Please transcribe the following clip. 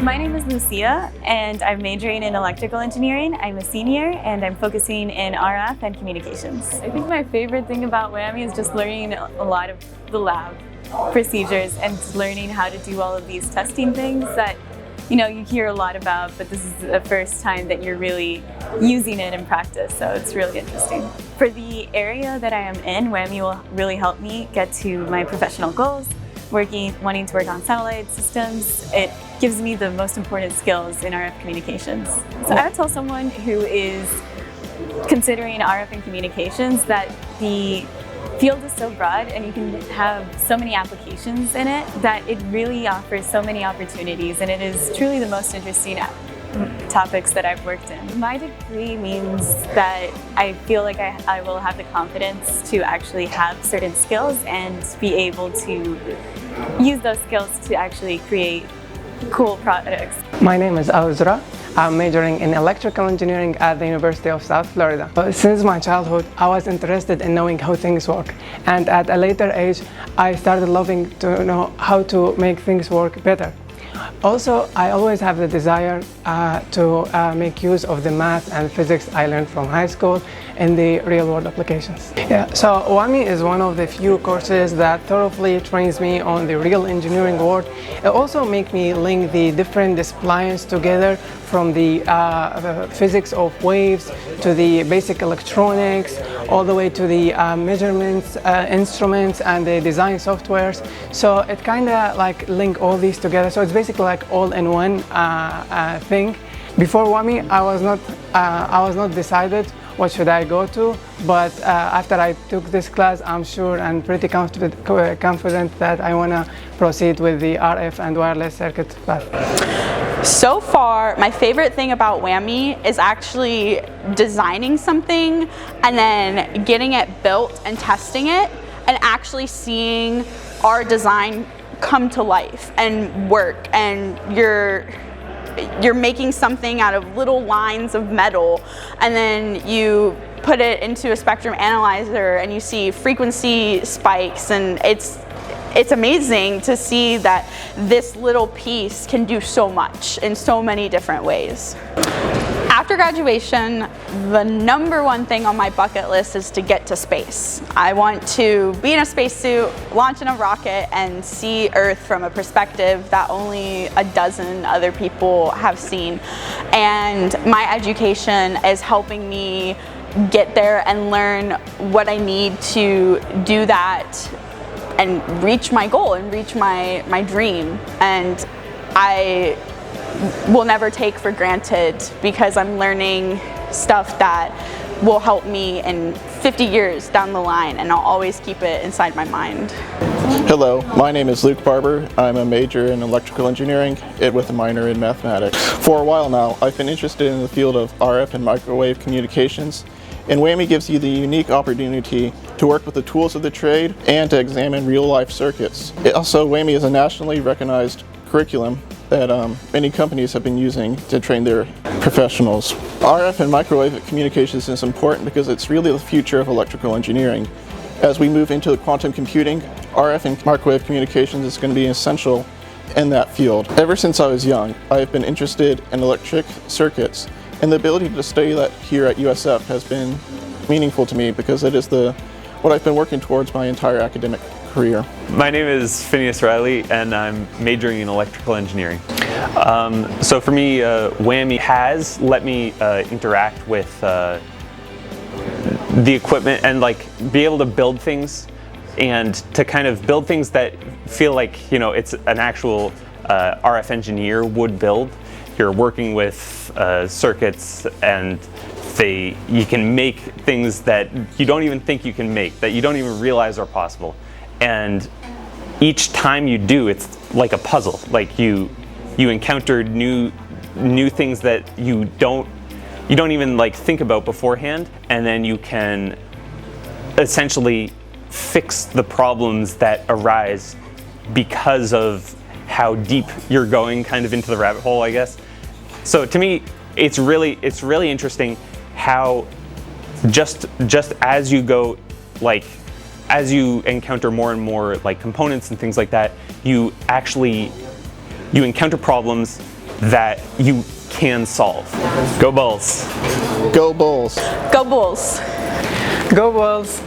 My name is Lucia, and I'm majoring in electrical engineering. I'm a senior, and I'm focusing in RF and communications. I think my favorite thing about WAMI is just learning a lot of the lab procedures and learning how to do all of these testing things that you hear a lot about, but this is the first time that you're really using it in practice, so it's really interesting. For the area that I am in, WAMI will really help me get to my professional goals. Wanting to work on satellite systems, it gives me the most important skills in RF communications. So I would tell someone who is considering RF and communications that the field is so broad and you can have so many applications in it that it really offers so many opportunities, and it is truly the most interesting topics that I've worked in. My degree means that I feel like I will have the confidence to actually have certain skills and be able to use those skills to actually create cool products. My name is Audra. I'm majoring in electrical engineering at the University of South Florida. Since my childhood, I was interested in knowing how things work. And at a later age, I started loving to know how to make things work better. Also, I always have the desire to make use of the math and physics I learned from high school in the real-world applications. So WAMI is one of the few courses that thoroughly trains me on the real engineering world. It also makes me link the different disciplines together, from the physics of waves to the basic electronics, all the way to the measurements, instruments, and the design softwares. So it kind of like link all these together. So it's basically like all-in-one thing. Before WAMI, I was not decided what should I go to, but after I took this class, I'm sure and pretty confident that I want to proceed with the RF and wireless circuit path. So far, my favorite thing about WAMI is actually designing something and then getting it built and testing it and actually seeing our design come to life and work, and you're making something out of little lines of metal, and then you put it into a spectrum analyzer and you see frequency spikes, and it's amazing to see that this little piece can do so much in so many different ways. After graduation, the #1 thing on my bucket list is to get to space. I want to be in a spacesuit, launch in a rocket, and see Earth from a perspective that only a dozen other people have seen. And my education is helping me get there and learn what I need to do that and reach my goal and reach my dream. And I will never take for granted, because I'm learning stuff that will help me in 50 years down the line, and I'll always keep it inside my mind. Hello, my name is Luke Barber. I'm a major in electrical engineering with a minor in mathematics. For a while now, I've been interested in the field of RF and microwave communications, and WAMI gives you the unique opportunity to work with the tools of the trade and to examine real-life circuits. Also, WAMI is a nationally recognized curriculum that many companies have been using to train their professionals. RF and microwave communications is important because it's really the future of electrical engineering. As we move into quantum computing, RF and microwave communications is going to be essential in that field. Ever since I was young, I've been interested in electric circuits, and the ability to study that here at USF has been meaningful to me because it is what I've been working towards my entire academic career. My name is Phineas Riley, and I'm majoring in electrical engineering. So for me, WAMI has let me interact with the equipment and be able to build things, and to kind of build things that feel like it's an actual RF engineer would build. You're working with circuits, and you can make things that you don't even think you can make, that you don't even realize are possible. And each time you do, it's like a puzzle. Like you encounter new things that you don't even think about beforehand, and then you can essentially fix the problems that arise because of how deep you're going kind of into the rabbit hole, I guess. So to me, it's really interesting how just as you go, as you encounter more and more components and things like that, you encounter problems, that you can solve. Go Bulls! Go Bulls! Go Bulls! Go Bulls!